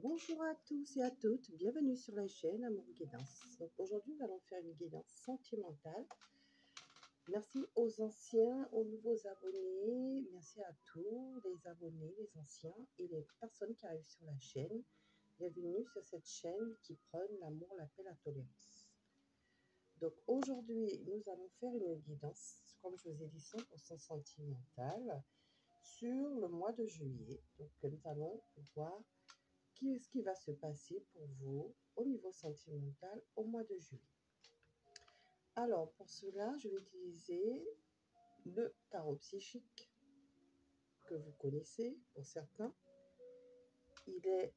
Bonjour à tous et à toutes, bienvenue sur la chaîne Amour Guidance. Donc aujourd'hui, nous allons faire une guidance sentimentale. Merci aux anciens, aux nouveaux abonnés, merci à tous les abonnés, les anciens et les personnes qui arrivent sur la chaîne. Bienvenue sur cette chaîne qui prône l'amour, la paix, la tolérance. Donc aujourd'hui, nous allons faire une guidance, comme je vous ai dit, 100% sentimentale sur le mois de juillet. Donc nous allons voir qu'est-ce qui va se passer pour vous au niveau sentimental au mois de juillet. Alors, pour cela, je vais utiliser le tarot psychique que vous connaissez pour certains. Il est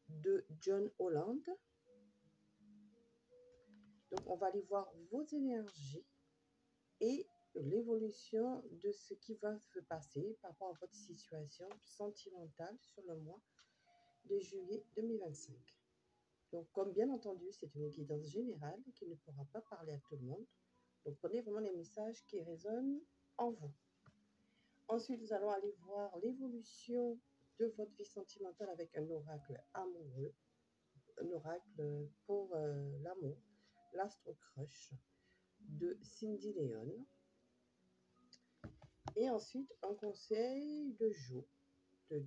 de John Holland. Donc, on va aller voir vos énergies et l'évolution de ce qui va se passer par rapport à votre situation sentimentale sur le mois de juillet 2025. Donc, comme bien entendu, c'est une guidance générale qui ne pourra pas parler à tout le monde. Donc, prenez vraiment les messages qui résonnent en vous. Ensuite, nous allons aller voir l'évolution de votre vie sentimentale avec un oracle amoureux, un oracle pour l'amour, l'Astro Crush de Cindy Léon. Et ensuite, un conseil de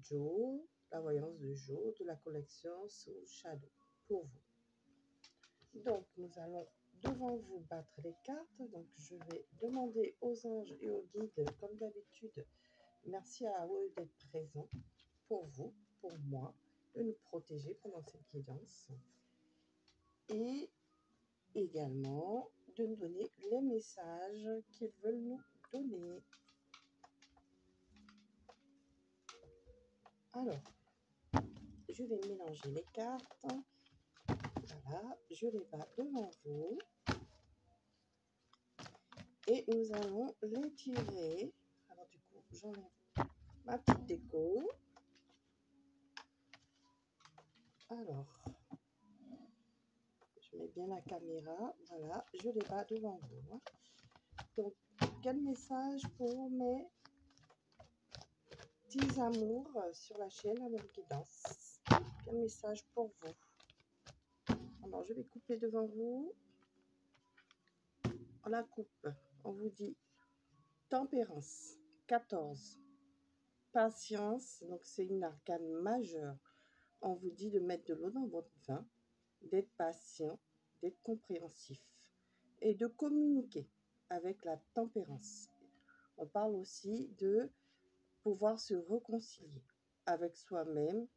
Joe, la voyance de Joe, de la collection Soul Shadow pour vous. Donc, nous allons devant vous battre les cartes. Donc, je vais demander aux anges et aux guides, comme d'habitude, merci à eux d'être présents pour vous, pour moi, de nous protéger pendant cette guidance. Et également de nous donner les messages qu'ils veulent nous donner. Alors, je vais mélanger les cartes. Voilà, je les bats devant vous. Et nous allons les tirer. Alors du coup, j'enlève ma petite déco. Alors, je mets bien la caméra. Voilà, je les bats devant vous. Donc, quel message pour mes petits amours sur la chaîne Amour Guidance? Quel message pour vous? Alors, je vais couper devant vous. On la coupe. On vous dit tempérance, 14. Patience, donc c'est une arcane majeure. On vous dit de mettre de l'eau dans votre vin, d'être patient, d'être compréhensif et de communiquer avec la tempérance. On parle aussi de pouvoir se réconcilier avec soi-même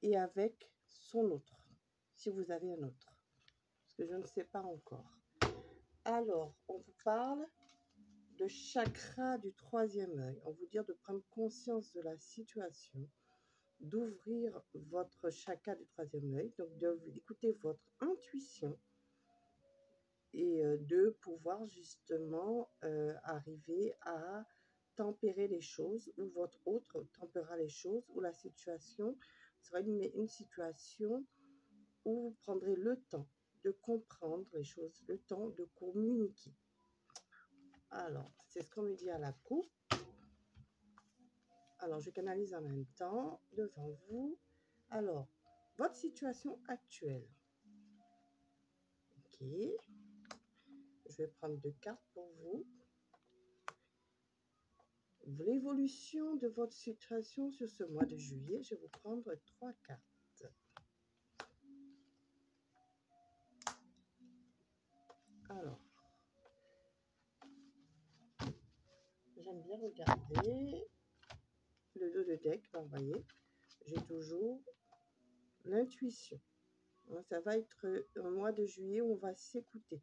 et avec son autre, si vous avez un autre, parce que je ne sais pas encore. Alors, on vous parle de chakra du troisième œil. On vous dit de prendre conscience de la situation, d'ouvrir votre chakra du troisième œil, donc d'écouter votre intuition et de pouvoir justement arriver à tempérer les choses, ou votre autre tempérera les choses, ou la situation sera une situation où vous prendrez le temps de comprendre les choses, le temps de communiquer. Alors, c'est ce qu'on me dit à la coupe. Alors, je canalise en même temps devant vous. Alors, votre situation actuelle. Ok. Je vais prendre 2 cartes pour vous. L'évolution de votre situation sur ce mois de juillet. Je vais vous prendre 3 cartes. Alors, j'aime bien regarder le dos de deck. Vous voyez, j'ai toujours l'intuition. Ça va être un mois de juillet où on va s'écouter.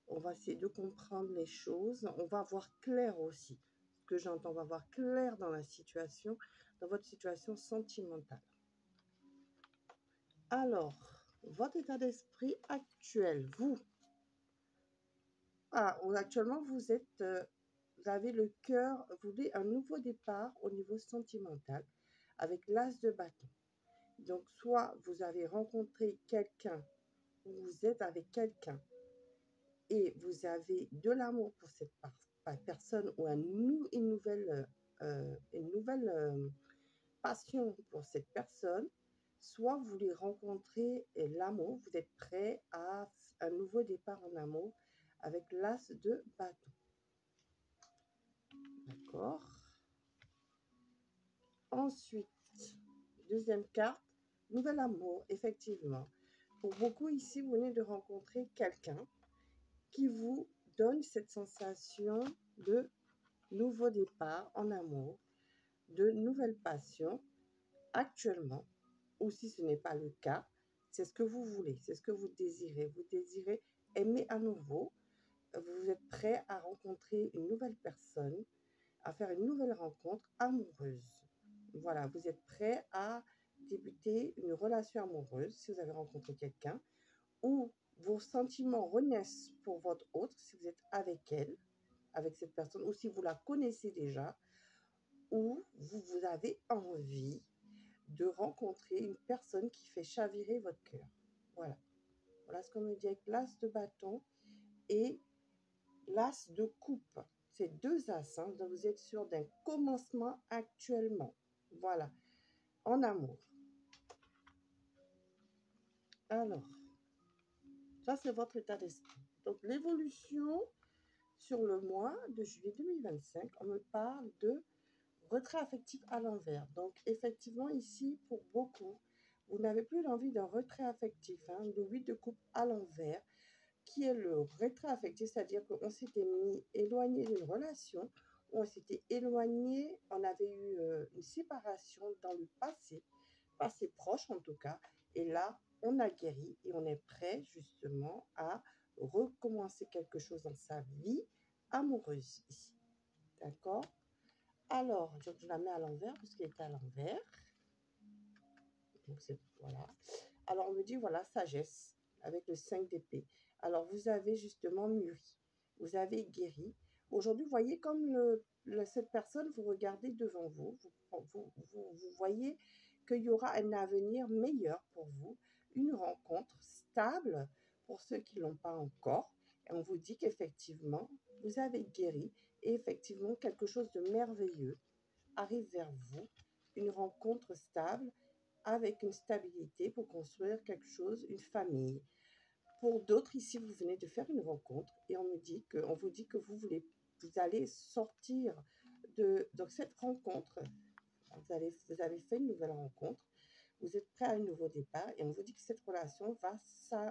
On va essayer de comprendre les choses. On va voir clair aussi. Ce que j'entends, on va voir clair dans la situation, dans votre situation sentimentale. Alors, votre état d'esprit actuel, vous. Actuellement, vous êtes, vous avez le cœur, vous voulez un nouveau départ au niveau sentimental avec l'as de bâton. Donc, soit vous avez rencontré quelqu'un, ou vous êtes avec quelqu'un, et vous avez de l'amour pour cette personne ou une nouvelle passion pour cette personne, soit vous voulez rencontrer l'amour, vous êtes prêt à un nouveau départ en amour avec l'as de bâton. D'accord. Ensuite, deuxième carte, nouvel amour, effectivement. Pour beaucoup ici, vous venez de rencontrer quelqu'un qui vous donne cette sensation de nouveau départ en amour, de nouvelles passions actuellement, ou si ce n'est pas le cas, c'est ce que vous voulez, c'est ce que vous désirez. Vous désirez aimer à nouveau, vous êtes prêt à rencontrer une nouvelle personne, à faire une nouvelle rencontre amoureuse. Voilà, vous êtes prêt à débuter une relation amoureuse si vous avez rencontré quelqu'un, ou vos sentiments renaissent pour votre autre si vous êtes avec elle, avec cette personne, ou si vous la connaissez déjà, ou vous avez envie de rencontrer une personne qui fait chavirer votre cœur. Voilà. Voilà ce qu'on me dit avec l'as de bâton et l'as de coupe. C'est deux as, hein, donc vous êtes sûr d'un commencement actuellement. Voilà, en amour. Alors, ça c'est votre état d'esprit. Donc l'évolution sur le mois de juillet 2025, on me parle de retrait affectif à l'envers. Donc effectivement ici, pour beaucoup, vous n'avez plus l'envie d'un retrait affectif, hein, le 8 de coupe à l'envers, qui est le retrait affectif, c'est-à-dire qu'on s'était mis éloigné d'une relation, on s'était éloigné, on avait eu une séparation dans le passé proche en tout cas, et là, on a guéri et on est prêt justement à recommencer quelque chose dans sa vie amoureuse ici. D'accord? Alors, je la mets à l'envers puisqu'elle était à l'envers. Donc, voilà. Alors, on me dit, voilà, sagesse avec le 5 d'épée. Alors, vous avez justement mûri. Vous avez guéri. Aujourd'hui, vous voyez comme cette personne, vous regardez devant vous. Vous voyez qu'il y aura un avenir meilleur pour vous. Une rencontre stable pour ceux qui ne l'ont pas encore. Et on vous dit qu'effectivement, vous avez guéri. Et effectivement, quelque chose de merveilleux arrive vers vous. Une rencontre stable avec une stabilité pour construire quelque chose, une famille. Pour d'autres, ici, vous venez de faire une rencontre et on vous dit que vous allez sortir de cette rencontre. Vous avez fait une nouvelle rencontre, vous êtes prêt à un nouveau départ et on vous dit que cette relation va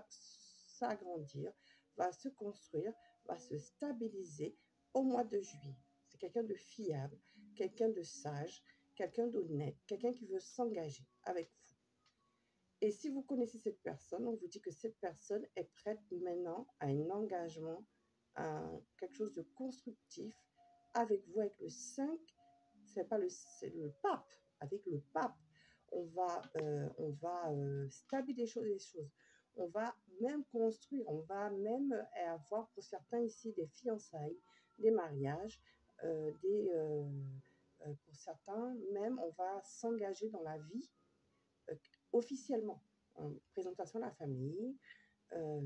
s'agrandir, va se construire, va se stabiliser au mois de juillet. C'est quelqu'un de fiable, quelqu'un de sage, quelqu'un d'honnête, quelqu'un qui veut s'engager avec vous. Et si vous connaissez cette personne, on vous dit que cette personne est prête maintenant à un engagement, à quelque chose de constructif avec vous, avec le 5, c'est le pape, avec le pape. On va stabiliser les choses. On va même construire, on va même avoir pour certains ici des fiançailles, des mariages, pour certains même on va s'engager dans la vie officiellement. Présentation de la famille,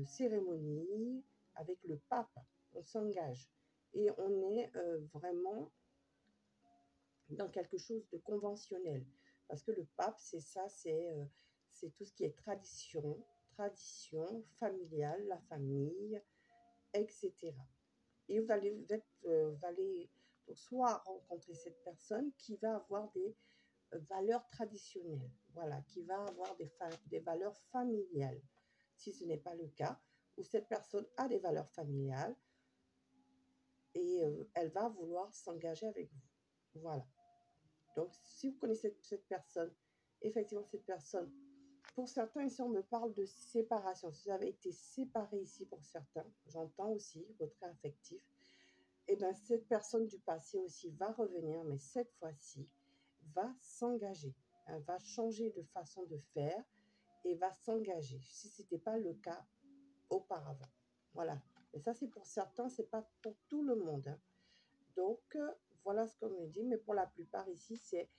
cérémonie avec le pape, on s'engage et on est vraiment dans quelque chose de conventionnel parce que le pape c'est ça, c'est tout ce qui est tradition familiale, la famille, etc. Et vous allez donc soit rencontrer cette personne qui va avoir des valeurs traditionnelles, voilà, qui va avoir des valeurs familiales. Si ce n'est pas le cas, où cette personne a des valeurs familiales et elle va vouloir s'engager avec vous. Voilà. Donc, si vous connaissez cette personne, effectivement, cette personne, pour certains, ici, on me parle de séparation. Si vous avez été séparés ici pour certains, j'entends aussi retrait affectif, et bien cette personne du passé aussi va revenir, mais cette fois-ci, va s'engager, hein, va changer de façon de faire et va s'engager, si ce n'était pas le cas auparavant. Voilà. Et ça, c'est pour certains, c'est pas pour tout le monde, hein. Donc, voilà ce qu'on me dit, mais pour la plupart ici, c'est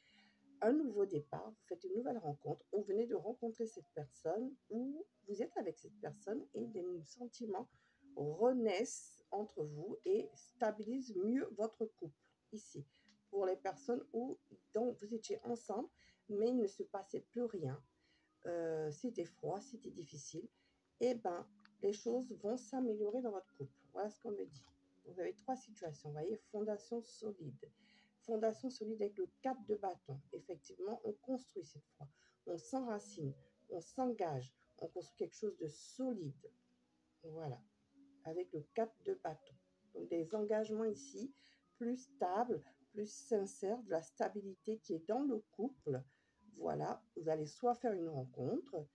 un nouveau départ, vous faites une nouvelle rencontre, vous venez de rencontrer cette personne ou vous êtes avec cette personne et des sentiments renaissent entre vous et stabilisent mieux votre couple ici. Pour les personnes dont vous étiez ensemble, mais il ne se passait plus rien. c'était froid, c'était difficile, et ben les choses vont s'améliorer dans votre couple. Voilà ce qu'on me dit. Vous avez 3 situations, vous voyez, fondation solide. Fondation solide avec le 4 de bâton. Effectivement, on construit cette fois. On s'enracine, on s'engage, on construit quelque chose de solide. Voilà, avec le 4 de bâton. Donc des engagements ici, plus stables, plus sincères, de la stabilité qui est dans le couple. Voilà, vous allez soit faire une rencontre,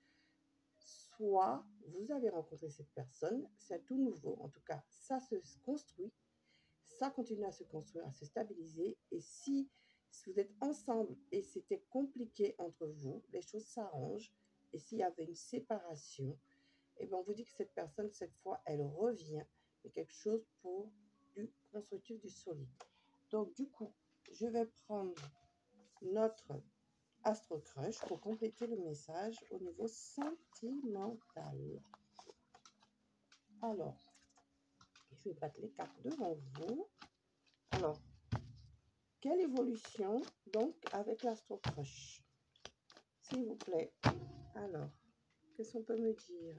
soit vous avez rencontré cette personne, c'est tout nouveau. En tout cas, ça se construit, ça continue à se construire, à se stabiliser. Et si vous êtes ensemble et c'était compliqué entre vous, les choses s'arrangent. Et s'il y avait une séparation, eh bien, on vous dit que cette personne, cette fois, elle revient. C'est quelque chose pour du constructif, du solide. Donc, du coup, je vais prendre notre Astro Crush pour compléter le message au niveau sentimental. Alors, je vais battre les cartes devant vous. Alors, quelle évolution donc avec l'Astro Crush, s'il vous plaît? Alors, qu'est-ce qu'on peut me dire?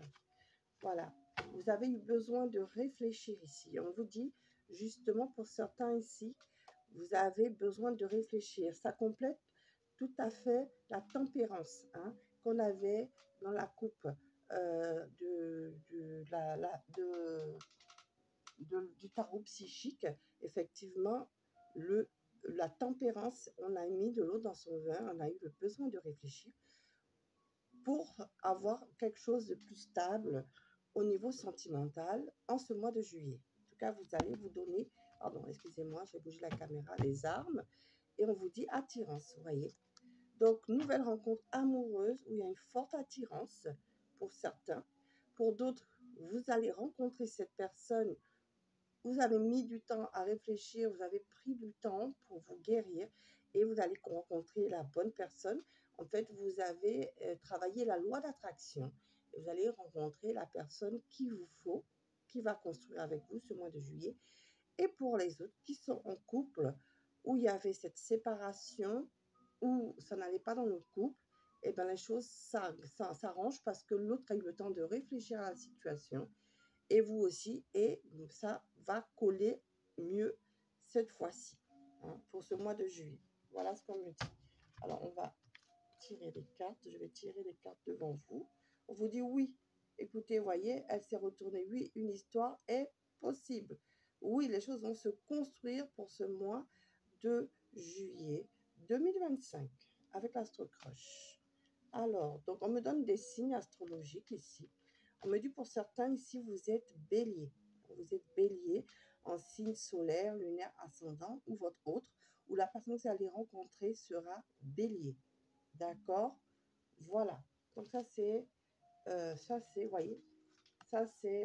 Voilà, vous avez eu besoin de réfléchir ici. On vous dit, justement, pour certains ici, vous avez besoin de réfléchir. Ça complète tout à fait la tempérance qu'on avait dans la coupe du tarot psychique. Effectivement, la tempérance, on a mis de l'eau dans son vin, on a eu le besoin de réfléchir pour avoir quelque chose de plus stable au niveau sentimental en ce mois de juillet. En tout cas, vous allez vous donner, pardon, excusez-moi, j'ai bougé la caméra, les armes, et on vous dit attirance, vous voyez. Donc, nouvelle rencontre amoureuse où il y a une forte attirance pour certains. Pour d'autres, vous allez rencontrer cette personne, vous avez mis du temps à réfléchir, vous avez pris du temps pour vous guérir et vous allez rencontrer la bonne personne. En fait, vous avez travaillé la loi d'attraction. Vous allez rencontrer la personne qu'il vous faut, qui va construire avec vous ce mois de juillet. Et pour les autres qui sont en couple, où il y avait cette séparation, où ça n'allait pas dans le couple, et bien les choses s'arrangent parce que l'autre a eu le temps de réfléchir à la situation, et vous aussi, et ça va coller mieux cette fois-ci, pour ce mois de juillet. Voilà ce qu'on me dit. Alors, on va tirer les cartes. Je vais tirer les cartes devant vous. On vous dit oui. Écoutez, voyez, elle s'est retournée. Oui, une histoire est possible. Oui, les choses vont se construire pour ce mois de juillet 2025 avec l'Astro Crush. Alors, donc on me donne des signes astrologiques ici. On me dit pour certains ici, vous êtes bélier. Vous êtes bélier en signe solaire, lunaire, ascendant ou votre autre, ou la personne que vous allez rencontrer sera bélier. D'accord? Voilà. Donc ça c'est, vous voyez, ça c'est,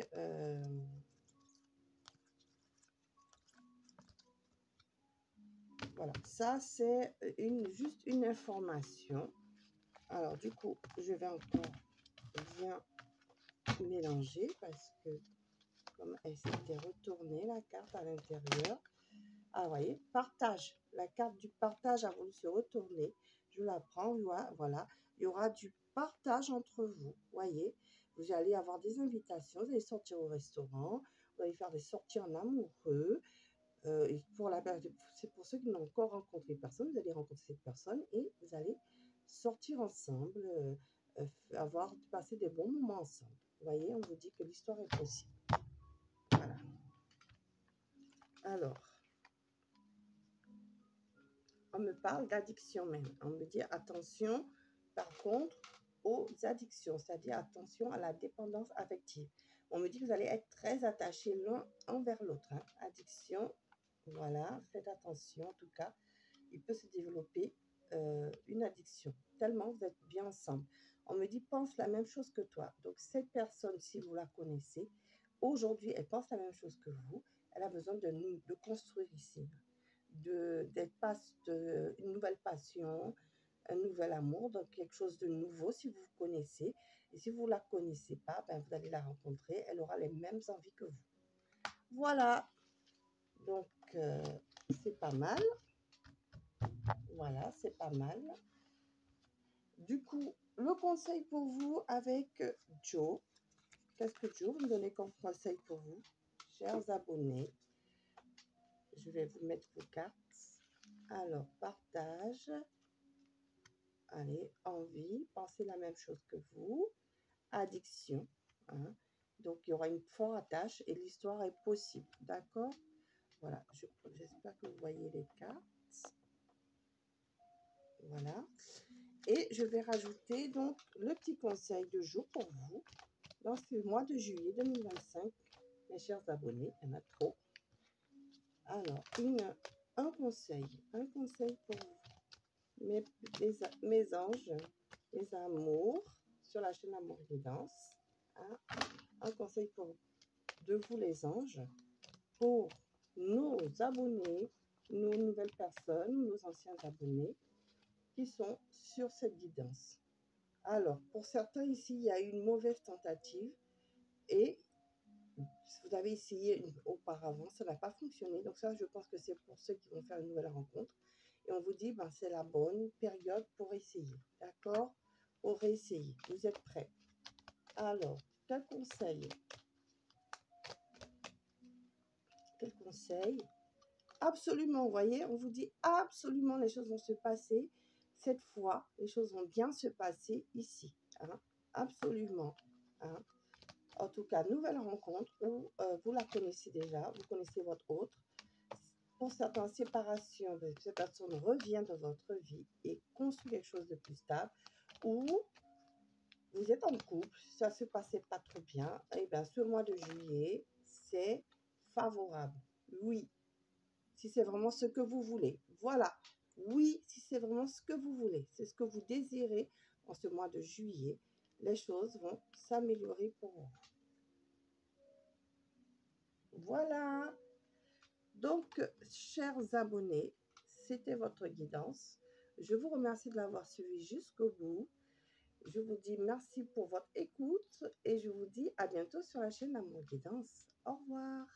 voilà, ça c'est juste une information. Alors du coup, je vais encore bien mélanger parce que comme elle s'était retournée la carte à l'intérieur. Ah, vous voyez, partage. La carte du partage a voulu se retourner. Je la prends, voilà. Il y aura du partage entre vous, voyez. Vous allez avoir des invitations, vous allez sortir au restaurant, vous allez faire des sorties en amoureux. Et c'est pour ceux qui n'ont encore rencontré personne, vous allez rencontrer cette personne et vous allez sortir ensemble, passer des bons moments ensemble. Vous voyez, on vous dit que l'histoire est possible. Voilà. Alors, on me parle d'addiction même. On me dit attention, par contre, aux addictions, c'est-à-dire attention à la dépendance affective. On me dit que vous allez être très attachés l'un envers l'autre. Addiction, voilà, faites attention. En tout cas, il peut se développer une addiction, tellement vous êtes bien ensemble. On me dit pense la même chose que toi. Donc, cette personne, si vous la connaissez, aujourd'hui, elle pense la même chose que vous. Elle a besoin de construire ici. Une nouvelle passion, un nouvel amour, donc quelque chose de nouveau si vous vous connaissez. Et si vous ne la connaissez pas, ben vous allez la rencontrer, elle aura les mêmes envies que vous. Voilà, donc c'est pas mal. Voilà, c'est pas mal. Du coup, Le conseil pour vous avec Joe. Qu'est-ce que Joe vous me donnez comme conseil pour vous, chers abonnés? Je vais vous mettre vos cartes. Alors, partage. Allez, envie, pensez la même chose que vous. Addiction. Hein. Donc, il y aura une forte attache et l'histoire est possible. D'accord? Voilà, j'espère que vous voyez les cartes. Voilà. Et je vais rajouter donc le petit conseil de jour pour vous dans ce mois de juillet 2025, mes chers abonnés. Il y en a trop. Alors, un conseil pour vous, mes anges, mes amours, sur la chaîne Amour Guidance. Hein, un conseil de vous les anges, pour nos abonnés, nos nouvelles personnes, nos anciens abonnés qui sont sur cette guidance. Alors, pour certains ici, il y a eu une mauvaise tentative et vous avez essayé auparavant, ça n'a pas fonctionné. Donc ça, je pense que c'est pour ceux qui vont faire une nouvelle rencontre. Et on vous dit, ben, c'est la bonne période pour essayer. D'accord? Pour réessayer. Vous êtes prêts? Alors, quel conseil? Quel conseil? Absolument, vous voyez, on vous dit absolument les choses vont se passer. Cette fois, les choses vont bien se passer ici. Hein? Absolument. Hein? En tout cas, nouvelle rencontre où vous la connaissez déjà, vous connaissez votre autre. Pour certaines séparations, cette personne revient dans votre vie et construit quelque chose de plus stable, ou vous êtes en couple, ça ne se passait pas trop bien, et bien ce mois de juillet, c'est favorable. Oui, si c'est vraiment ce que vous voulez. Voilà. Oui, si c'est vraiment ce que vous voulez, c'est ce que vous désirez en ce mois de juillet, les choses vont s'améliorer pour vous. Voilà. Donc, chers abonnés, c'était votre guidance. Je vous remercie de l'avoir suivi jusqu'au bout. Je vous dis merci pour votre écoute et je vous dis à bientôt sur la chaîne Amour Guidance. Au revoir.